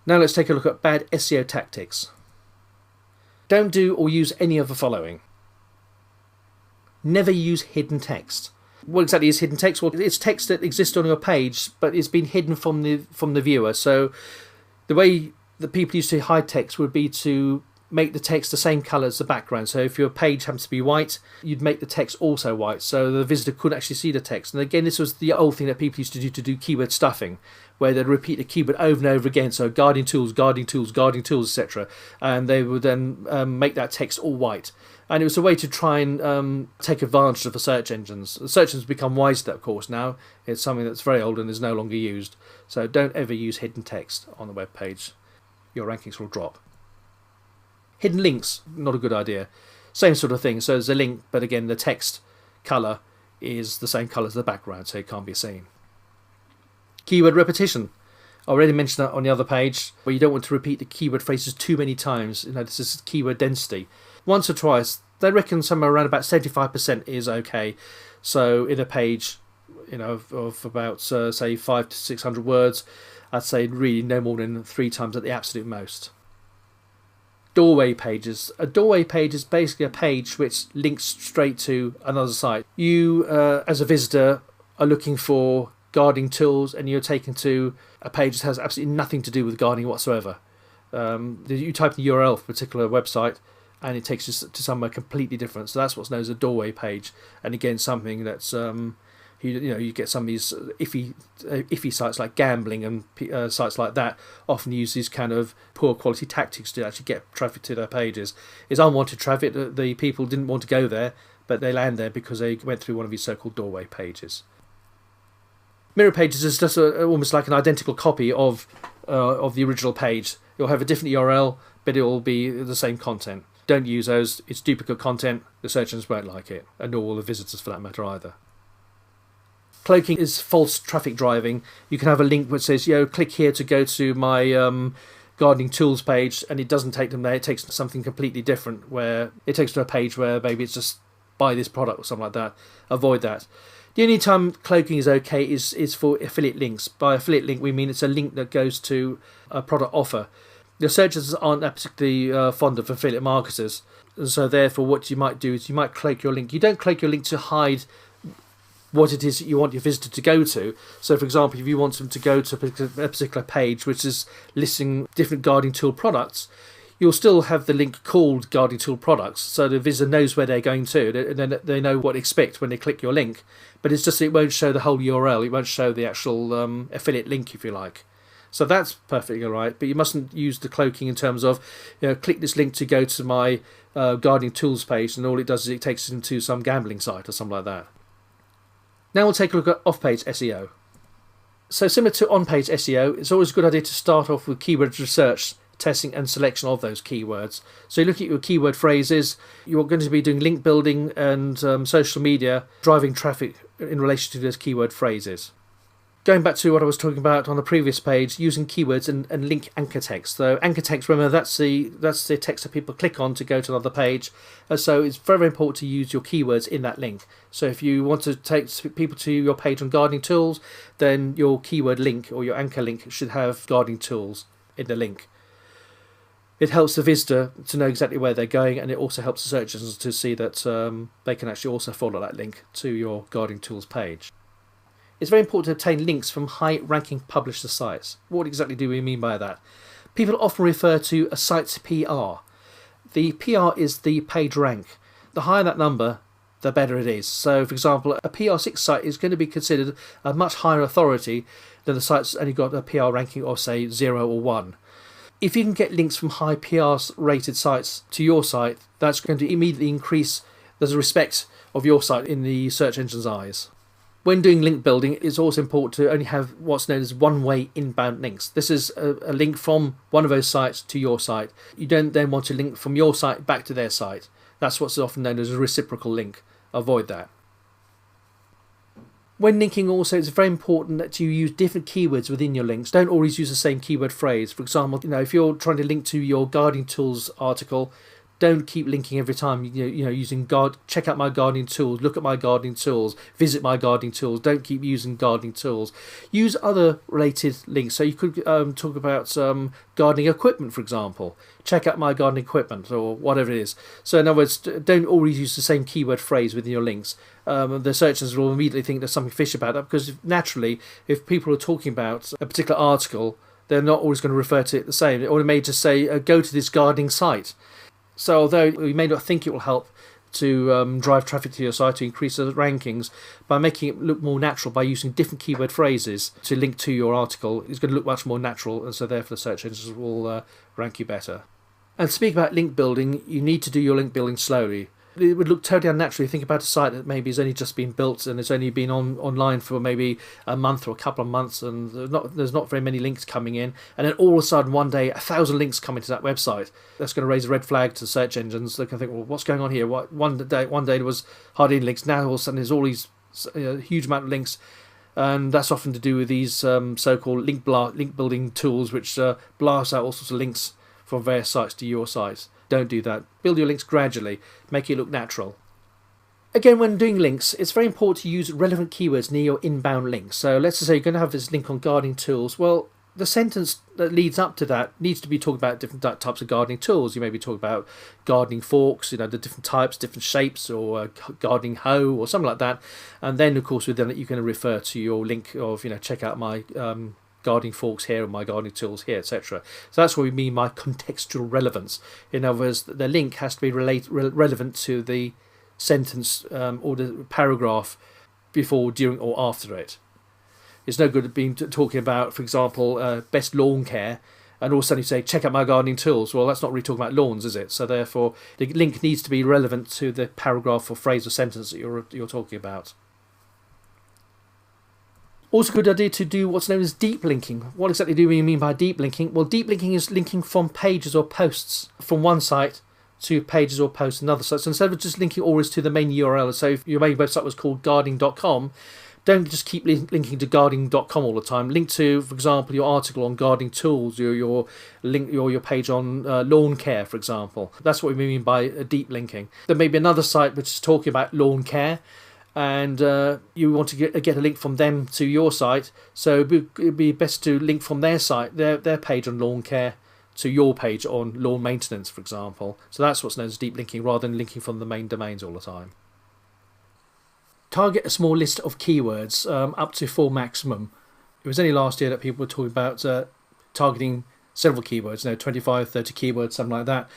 Now let's take a look at bad SEO tactics. Don't do or use any of the following. Never use hidden text. What exactly is hidden text? Well, it's text that exists on your page, but it's been hidden from the viewer. So the way that people used to hide text would be to make the text the same colour as the background. So if your page happens to be white, you'd make the text also white, so the visitor couldn't actually see the text. And again, this was the old thing that people used to do keyword stuffing, where they'd repeat the keyword over and over again. So guarding tools, etc. And they would then make that text all white. And it was a way to try and take advantage of the search engines. The search engines have become wise to that, of course, now. It's something that's very old and is no longer used. So don't ever use hidden text on the web page. Your rankings will drop. Hidden links, not a good idea. Same sort of thing. So there's a link, but again, the text colour is the same colour as the background, so it can't be seen. Keyword repetition. I already mentioned that on the other page, where you don't want to repeat the keyword phrases too many times. This is keyword density. Once or twice, they reckon somewhere around about 75% is okay. So in a page, of about say 500 to 600 words, I'd say really no more than 3 times at the absolute most. Doorway pages. A doorway page is basically a page which links straight to another site. You, as a visitor, are looking for guarding tools, and you're taken to a page that has absolutely nothing to do with guarding whatsoever. You type in the URL of a particular website, and it takes you to somewhere completely different. So that's what's known as a doorway page. And again, something that's you get some of these iffy sites like gambling and sites like that often use these kind of poor quality tactics to actually get traffic to their pages. It's unwanted traffic. The people didn't want to go there, but they land there because they went through one of these so-called doorway pages. Mirror pages is just almost like an identical copy of the original page. You'll have a different URL, but it will be the same content. Don't use those. It's duplicate content. The search engines won't like it, and nor will the visitors for that matter either. Cloaking is false traffic driving. You can have a link which says, click here to go to my gardening tools page, and it doesn't take them there. It takes something completely different, where it takes to a page where maybe it's just buy this product or something like that. Avoid that. The only time cloaking is okay is for affiliate links. By affiliate link, we mean it's a link that goes to a product offer. The searchers aren't particularly fond of affiliate marketers, and so therefore what you might do is you might cloak your link. You don't cloak your link to hide what it is that you want your visitor to go to. So for example, if you want them to go to a particular page which is listing different gardening tool products, you'll still have the link called gardening tool products, so the visitor knows where they're going to, and then they know what to expect when they click your link. But it's just it won't show the whole URL. It won't show the actual affiliate link, if you like. So that's perfectly all right, but you mustn't use the cloaking in terms of, click this link to go to my gardening tools page, and all it does is it takes you into some gambling site or something like that. Now we'll take a look at off-page SEO. So similar to on-page SEO, it's always a good idea to start off with keyword research, testing and selection of those keywords. So you look at your keyword phrases, you're going to be doing link building and social media, driving traffic in relation to those keyword phrases. Going back to what I was talking about on the previous page, using keywords and link anchor text. So anchor text, remember, that's the text that people click on to go to another page. So it's very, very important to use your keywords in that link. So if you want to take people to your page on gardening tools, then your keyword link or your anchor link should have gardening tools in the link. It helps the visitor to know exactly where they're going, and it also helps the search engines to see that they can actually also follow that link to your gardening tools page. It's very important to obtain links from high-ranking publisher sites. What exactly do we mean by that? People often refer to a site's PR. The PR is the page rank. The higher that number, the better it is. So, for example, a PR6 site is going to be considered a much higher authority than the site that's only got a PR ranking of, say, 0 or 1. If you can get links from high PR-rated sites to your site, that's going to immediately increase the respect of your site in the search engine's eyes. When doing link building, it's also important to only have what's known as one-way inbound links. This is a link from one of those sites to your site. You don't then want to link from your site back to their site. That's what's often known as a reciprocal link. Avoid that. When linking also, it's very important that you use different keywords within your links. Don't always use the same keyword phrase. For example, if you're trying to link to your gardening tools article, Don't keep linking every time. Using check out my gardening tools, look at my gardening tools, visit my gardening tools. Don't keep using gardening tools. Use other related links. So you could talk about gardening equipment, for example. Check out my gardening equipment or whatever it is. So in other words, don't always use the same keyword phrase within your links. The search engines will immediately think there's something fishy about that, because naturally, if people are talking about a particular article, they're not always going to refer to it the same. Or they may just say, go to this gardening site. So although you may not think it will help to drive traffic to your site to increase the rankings, by making it look more natural by using different keyword phrases to link to your article, it's going to look much more natural, and so therefore the search engines will rank you better. And speaking about link building, you need to do your link building slowly. It would look totally unnatural. Think about a site that maybe has only just been built and it's only been online for maybe a month or a couple of months, and there's not very many links coming in, and then all of a sudden one day 1,000 links come into that website. That's going to raise a red flag to search engines. They're going to think, well, what's going on here? One day there was hardly any links. Now all of a sudden there's all these huge amount of links, and that's often to do with these so-called link building tools, which blast out all sorts of links from various sites to your site. Don't do that. Build your links gradually. Make it look natural. Again, when doing links, it's very important to use relevant keywords near your inbound links. So let's just say you're going to have this link on gardening tools. Well, the sentence that leads up to that needs to be talking about different types of gardening tools. You may be talking about gardening forks, the different types, different shapes, or gardening hoe or something like that. And then, of course, within it, you can refer to your link of, check out my gardening forks here and my gardening tools here, etc. So that's what we mean by contextual relevance. In other words, the link has to be relevant to the sentence or the paragraph before, during, or after it. It's no good being talking about, for example, best lawn care, and all of a sudden you say, check out my gardening tools. Well, that's not really talking about lawns, is it? So therefore, the link needs to be relevant to the paragraph or phrase or sentence that you're talking about. Also a good idea to do what's known as deep linking. What exactly do we mean by deep linking? Well, deep linking is linking from pages or posts from one site to pages or posts another site. So instead of just linking always to the main URL, so if your main website was called gardening.com, don't just keep linking to gardening.com all the time. Link to, for example, your article on gardening tools, your page on lawn care, for example. That's what we mean by deep linking. There may be another site which is talking about lawn care, and you want to get a link from them to your site, so it'd be best to link from their site, their page on lawn care, to your page on lawn maintenance, for example. So that's what's known as deep linking, rather than linking from the main domains all the time. Target a small list of keywords, up to 4 maximum. It was only last year that people were talking about targeting several keywords, 25, 30 keywords, something like that.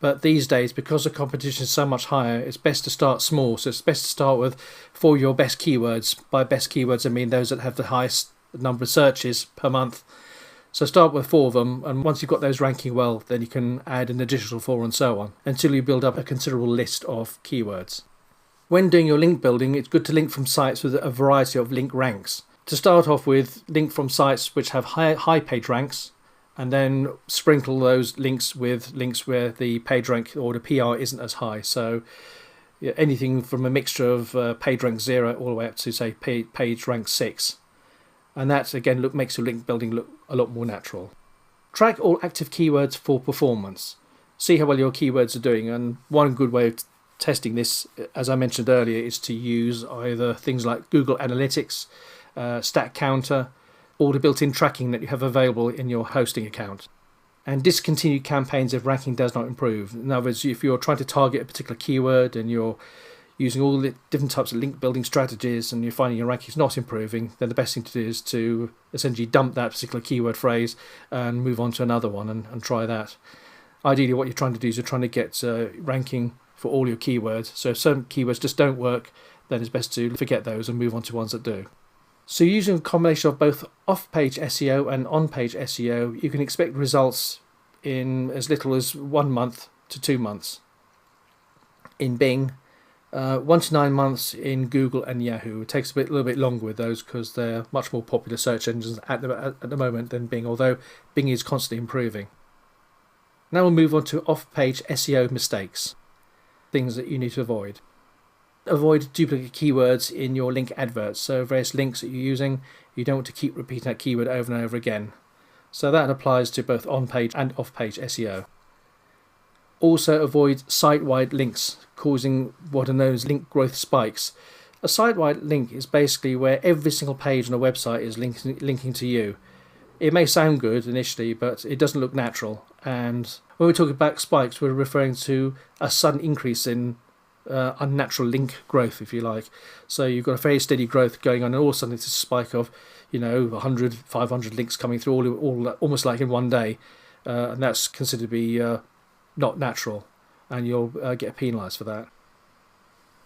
But these days, because the competition is so much higher, it's best to start small. So it's best to start with 4 your best keywords. By best keywords, I mean those that have the highest number of searches per month. So start with 4 of them, and once you've got those ranking well, then you can add an additional 4 and so on, until you build up a considerable list of keywords. When doing your link building, it's good to link from sites with a variety of link ranks. To start off with, link from sites which have high page ranks, and then sprinkle those links with links where the page rank or the PR isn't as high. So anything from a mixture of page rank 0 all the way up to, say, page rank 6. And that, again, makes your link building look a lot more natural. Track all active keywords for performance. See how well your keywords are doing, and one good way of testing this, as I mentioned earlier, is to use either things like Google Analytics, Stat Counter, or the built-in tracking that you have available in your hosting account. And discontinue campaigns if ranking does not improve. In other words, if you're trying to target a particular keyword and you're using all the different types of link building strategies and you're finding your rankings not improving, then the best thing to do is to essentially dump that particular keyword phrase and move on to another one and try that. Ideally, what you're trying to do is you're trying to get ranking for all your keywords. So if some keywords just don't work, then it's best to forget those and move on to ones that do. So using a combination of both off-page SEO and on-page SEO, you can expect results in as little as 1 month to 2 months in Bing, 1 to 9 months in Google and Yahoo. It takes a little bit longer with those because they're much more popular search engines at the moment than Bing, although Bing is constantly improving. Now we'll move on to off-page SEO mistakes, things that you need to avoid. Avoid duplicate keywords in your link adverts. So various links that you're using, you don't want to keep repeating that keyword over and over again. So that applies to both on-page and off-page SEO. Also avoid site-wide links causing what are known as link growth spikes. A site-wide link is basically where every single page on a website is linking to you. It may sound good initially, but it doesn't look natural. And when we're talking about spikes, we're referring to a sudden increase in unnatural link growth, if you like. So you've got a very steady growth going on, and all of a sudden it's a spike of 100, 500 links coming through all almost like in one day, and that's considered to be not natural, and you'll get penalised for that.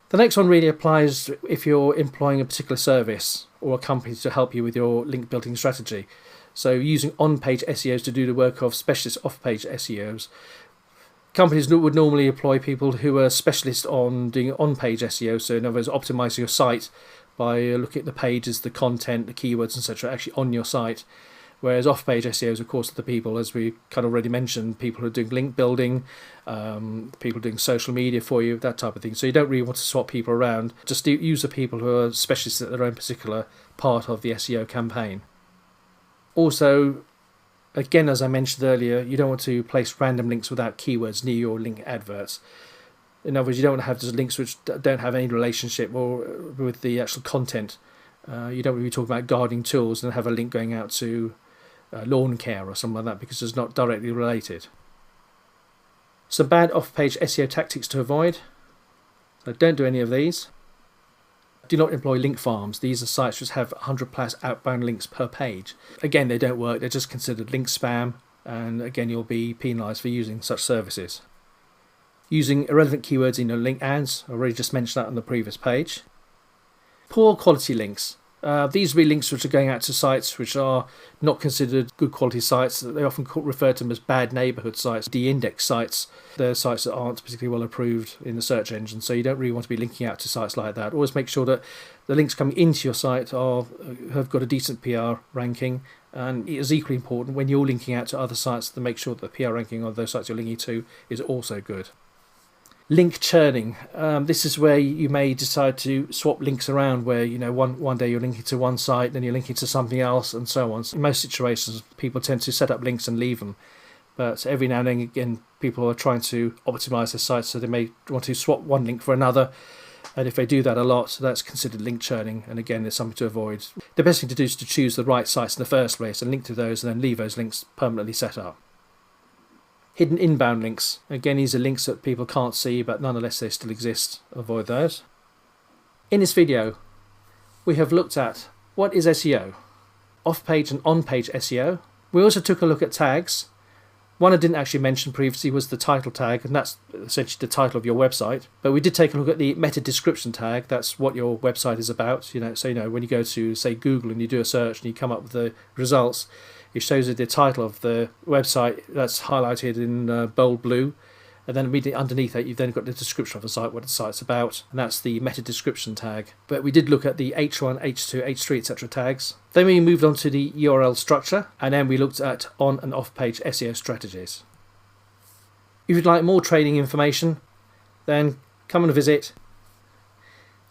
The next one really applies if you're employing a particular service or a company to help you with your link building strategy. So using on-page SEOs to do the work of specialist off-page SEOs. Companies would normally employ people who are specialists on doing on-page SEO, so in other words, optimising your site by looking at the pages, the content, the keywords, etc. actually on your site. Whereas off-page SEOs, of course, are the people, as we kind of already mentioned, people who are doing link building, people doing social media for you, that type of thing. So you don't really want to swap people around. Just use the people who are specialists at their own particular part of the SEO campaign. Also, again, as I mentioned earlier, you don't want to place random links without keywords near your link adverts. In other words, you don't want to have just links which don't have any relationship or with the actual content. You don't want to be talking about gardening tools and have a link going out to lawn care or something like that, because it's not directly related. Some bad off-page SEO tactics to avoid. So don't do any of these. Do not employ link farms. These are sites which have 100 plus outbound links per page. Again, they don't work. They're just considered link spam, and again, you'll be penalised for using such services. Using irrelevant keywords in your link ads. I already just mentioned that on the previous page. Poor quality links. These are links which are going out to sites which are not considered good quality sites. They often refer to them as bad neighbourhood sites, de-indexed sites. They're sites that aren't particularly well approved in the search engine, so you don't really want to be linking out to sites like that. Always make sure that the links coming into your site have got a decent PR ranking, and it is equally important when you're linking out to other sites to make sure that the PR ranking of those sites you're linking to is also good. Link churning. This is where you may decide to swap links around, where one day you're linking to one site, then you're linking to something else, and so on. In most situations, people tend to set up links and leave them, but every now and then again, people are trying to optimize their sites, so they may want to swap one link for another. And if they do that a lot, that's considered link churning, and again, there's something to avoid. The best thing to do is to choose the right sites in the first place and link to those, and then leave those links permanently set up. Hidden inbound links. Again, these are links that people can't see, but nonetheless they still exist. Avoid those. In this video, we have looked at what is SEO, off-page and on-page SEO. We also took a look at tags. One I didn't actually mention previously was the title tag, and that's essentially the title of your website. But we did take a look at the meta description tag. That's what your website is about. So when you go to, say, Google and you do a search and you come up with the results, it shows you the title of the website that's highlighted in bold blue, and then immediately underneath that you've then got the description of the site, what the site's about, and that's the meta description tag. But we did look at the H1, H2, H3, etc. tags. Then we moved on to the URL structure, and then we looked at on and off page SEO strategies. If you'd like more training information, then come and visit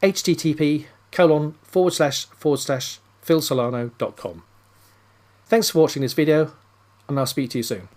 http://philsolano.com. Thanks for watching this video, and I'll speak to you soon.